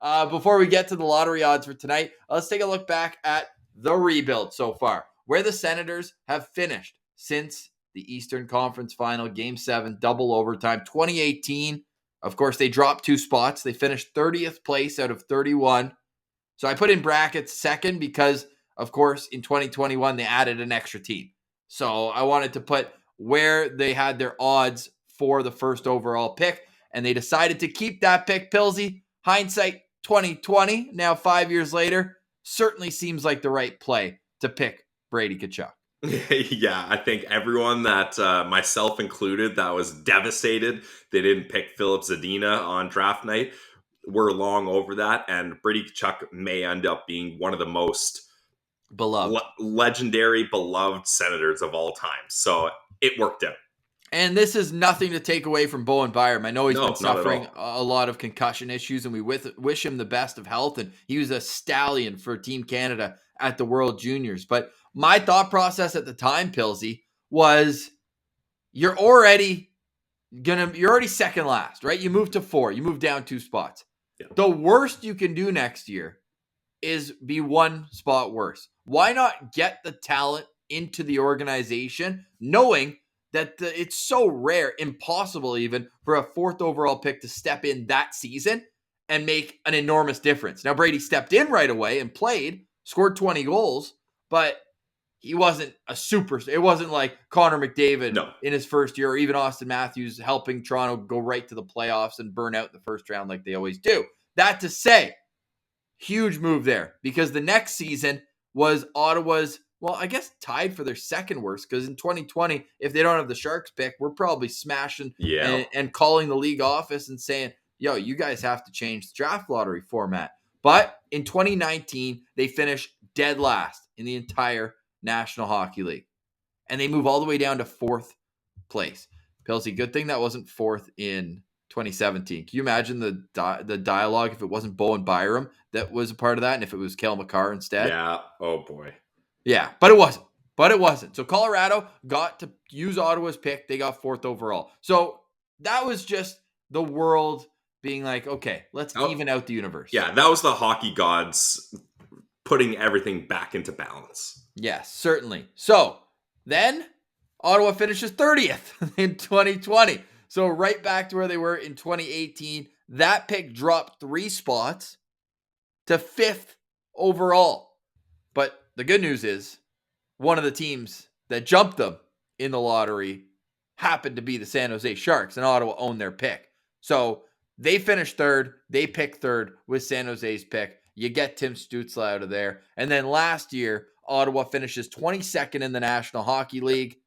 Before we get to the lottery odds for tonight, let's take a look back at the rebuild so far, where the Senators have finished since the Eastern Conference Final, Game 7, double overtime, 2018. Of course, they dropped 2 spots. They finished 30th place out of 31. So I put in brackets second because, of course, in 2021, they added an extra team. So I wanted to put where they had their odds for the first overall pick, and they decided to keep that pick. Pilsy, hindsight 2020, now 5 years later, certainly seems like the right play to pick Brady Tkachuk. Yeah, I think everyone that, myself included, that was devastated they didn't pick Philip Zadina on draft night. We're long over that, and Brady Tkachuk may end up being one of the most Beloved. legendary, beloved Senators of all time. So it worked out. And this is nothing to take away from Bowen Byram. I know he's been suffering a lot of concussion issues, and we wish him the best of health. And he was a stallion for Team Canada at the World Juniors. But my thought process at the time, Pilsy, was you're already second last, right? You moved to 4. You moved down 2 spots. Yeah. The worst you can do next year is be 1 spot worse. Why not get the talent into the organization, knowing that it's so rare, impossible even, for a 4th overall pick to step in that season and make an enormous difference. Now, Brady stepped in right away and played, scored 20 goals, but he wasn't a superstar. It wasn't like Connor McDavid in his first year, or even Austin Matthews helping Toronto go right to the playoffs and burn out the first round like they always do. That to say, huge move there, because the next season was Ottawa's, well, I guess tied for their second worst, because in 2020, if they don't have the Sharks pick, we're probably smashing and calling the league office and saying, yo, you guys have to change the draft lottery format. But in 2019, they finish dead last in the entire National Hockey League. And they move all the way down to 4th place. Pilsy, good thing that wasn't 4th in 2017. Can you imagine the dialogue if it wasn't Bowen Byram that was a part of that, and if it was Cale Makar instead? Yeah. Oh, boy. Yeah, but it wasn't. So Colorado got to use Ottawa's pick. They got 4th overall. So that was just the world being like, okay, let's even out the universe. Yeah, that was the hockey gods putting everything back into balance. Yes, certainly. So then Ottawa finishes 30th in 2020. So right back to where they were in 2018. That pick dropped 3 spots to 5th overall. But the good news is one of the teams that jumped them in the lottery happened to be the San Jose Sharks, and Ottawa owned their pick. So they finished 3rd. They picked 3rd with San Jose's pick. You get Tim Stützle out of there. And then last year, Ottawa finishes 22nd in the National Hockey League,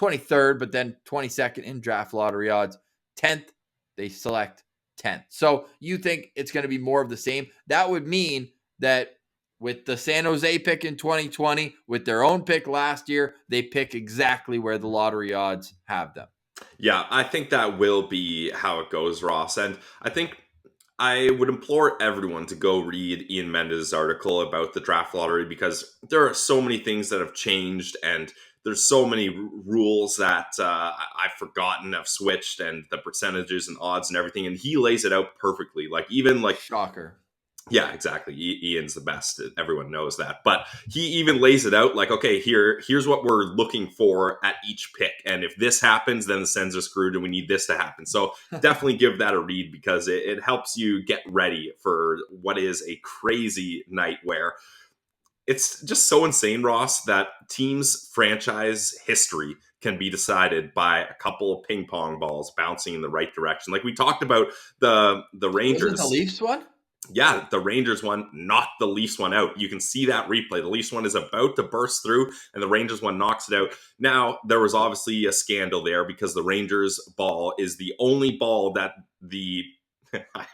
23rd, but then 22nd in draft lottery odds. 10th, they select 10th. So you think it's going to be more of the same? That would mean that with the San Jose pick in 2020, with their own pick last year, they pick exactly where the lottery odds have them. Yeah, I think that will be how it goes, Ross. And I think I would implore everyone to go read Ian Mendes' article about the draft lottery, because there are so many things that have changed, and there's so many rules that I've forgotten, have switched, and the percentages and odds and everything. And he lays it out perfectly. Shocker. Yeah, exactly. Ian's the best. Everyone knows that. But he even lays it out like, okay, here's what we're looking for at each pick. And if this happens, then the Sens are screwed and we need this to happen. So definitely give that a read, because it helps you get ready for what is a crazy night, where it's just so insane, Ross, that teams' franchise history can be decided by a couple of ping pong balls bouncing in the right direction. Like we talked about the Rangers. Wasn't the Leafs one? Yeah, the Rangers one knocked the Leafs one out. You can see that replay. The Leafs one is about to burst through, and the Rangers one knocks it out. Now, there was obviously a scandal there, because the Rangers ball is the only ball that the... I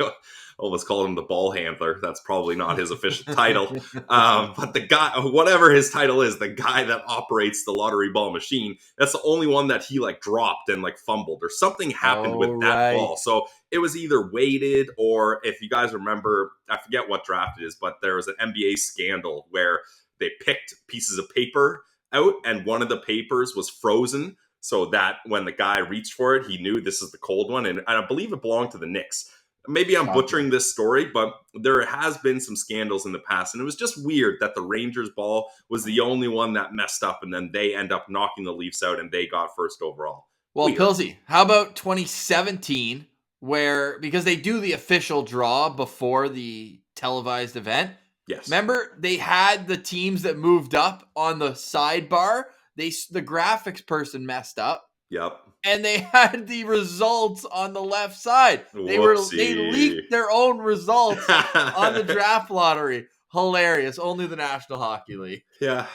almost called him the ball handler. That's probably not his official title. But the guy, whatever his title is, the guy that operates the lottery ball machine, that's the only one that he dropped and fumbled, or something happened with that ball. So it was either weighted, or if you guys remember, I forget what draft it is, but there was an NBA scandal where they picked pieces of paper out, and one of the papers was frozen, so that when the guy reached for it, he knew this is the cold one. And I believe it belonged to the Knicks. maybe I'm Shocking. butchering this story, but there has been some scandals in the past. And it was just weird that the Rangers ball was the only one that messed up. And then they end up knocking the Leafs out and they got first overall. Well, Weird. Pilsy, how about 2017, where because they do the official draw before the televised event? Yes. Remember, they had the teams that moved up on the sidebar. The graphics person messed up. Yep. And they had the results on the left side. They leaked their own results on the draft lottery. Hilarious. Only the National Hockey League. Yeah,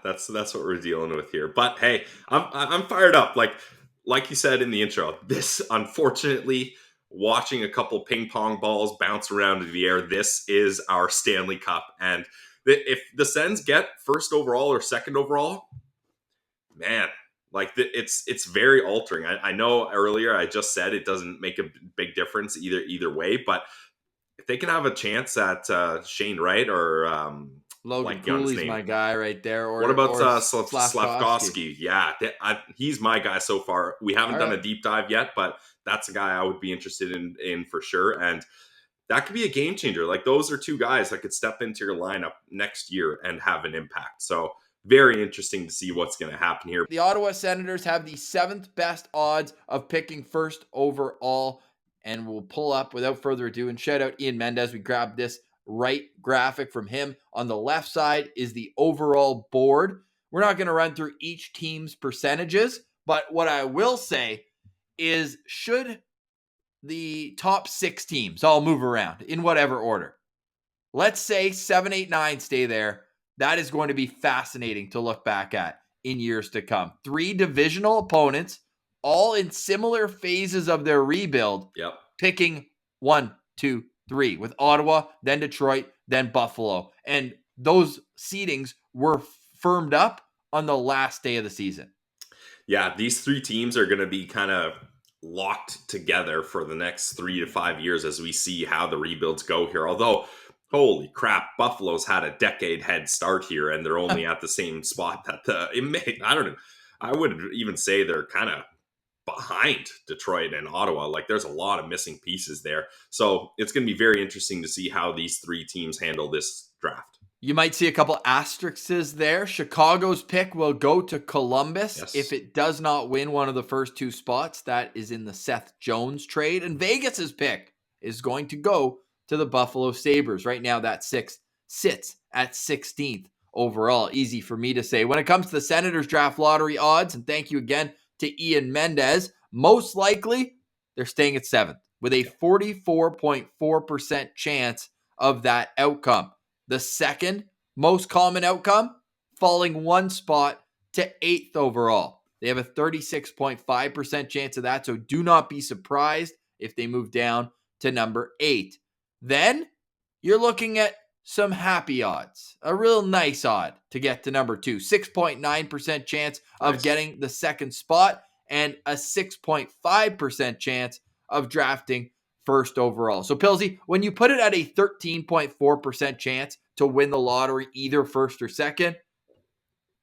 that's what we're dealing with here. But hey, I'm fired up. Like you said in the intro, this unfortunately, watching a couple ping pong balls bounce around in the air, this is our Stanley Cup. And if the Sens get first overall or second overall, man, it's very altering. I know earlier I just said it doesn't make a big difference either way, but if they can have a chance at Shane Wright or Logan Cooley's my guy right there. Or what about Slavkovsky? Yeah, he's my guy so far. We haven't done a deep dive yet, but that's a guy I would be interested in for sure. And that could be a game changer. Like, those are two guys that could step into your lineup next year and have an impact. So very interesting to see what's going to happen here. The Ottawa Senators have the 7th best odds of picking first overall. And we'll pull up without further ado and shout out Ian Mendez. We grabbed this right graphic from him. On the left side is the overall board. We're not going to run through each team's percentages, but what I will say is, should the top 6 teams all move around in whatever order, let's say 7, 8, 9 stay there. That is going to be fascinating to look back at in years to come. 3 divisional opponents, all in similar phases of their rebuild. Yep. Picking 1, 2, 3 with Ottawa, then Detroit, then Buffalo. And those seedings were firmed up on the last day of the season. Yeah, these 3 teams are going to be kind of locked together for the next 3 to 5 years as we see how the rebuilds go here. Although, holy crap, Buffalo's had a decade head start here, and they're only at the same spot that I don't know. I would even say they're kind of behind Detroit and Ottawa. Like, there's a lot of missing pieces there. So it's going to be very interesting to see how these 3 teams handle this draft. You might see a couple asterisks there. Chicago's pick will go to Columbus. Yes. If it does not win one of the first 2 spots. That is in the Seth Jones trade. And Vegas's pick is going to go to the Buffalo Sabres. Right now, that 6 sits at 16th overall. Easy for me to say. When it comes to the Senators draft lottery odds, and thank you again to Ian Mendez, most likely they're staying at 7th with a 44.4% chance of that outcome. The second most common outcome, falling 1 spot to 8th overall. They have a 36.5% chance of that, so do not be surprised if they move down to number 8. Then you're looking at some happy odds, a real nice odd to get to number 2, 6.9% chance of getting the second spot, and a 6.5% chance of drafting first overall. So, Pilsy, when you put it at a 13.4% chance to win the lottery, either first or second,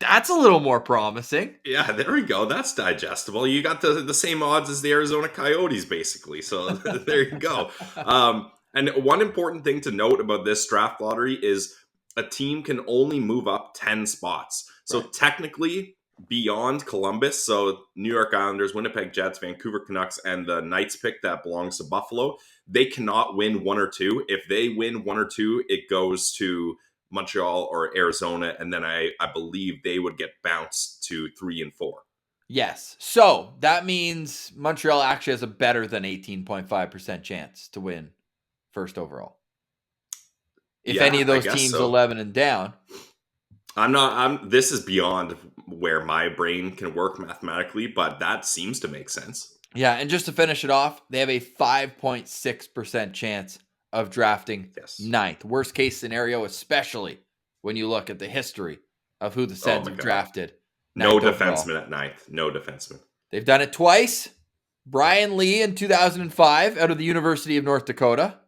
that's a little more promising. Yeah, there we go. That's digestible. You got the same odds as the Arizona Coyotes, basically. So there you go. And one important thing to note about this draft lottery is a team can only move up 10 spots. So technically, beyond Columbus, so New York Islanders, Winnipeg Jets, Vancouver Canucks, and the Knights pick that belongs to Buffalo, they cannot win 1 or 2. If they win 1 or 2, it goes to Montreal or Arizona, and then I believe they would get bounced to 3 and 4. Yes. So that means Montreal actually has a better than 18.5% chance to win first overall. If any of those teams 11 and down. This is beyond where my brain can work mathematically, but that seems to make sense. Yeah, and just to finish it off, they have a 5.6% chance of drafting 9th. Worst case scenario, especially when you look at the history of who the Sens have drafted. No defenseman at 9th. No defenseman. They've done it twice. Brian Lee in 2005 out of the University of North Dakota,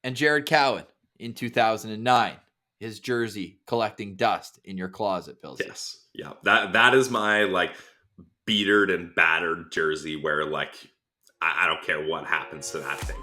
and Jared Cowan in 2009. His jersey collecting dust in your closet, Pilsy. Yes. Yeah. That is my beatered and battered jersey where I don't care what happens to that thing.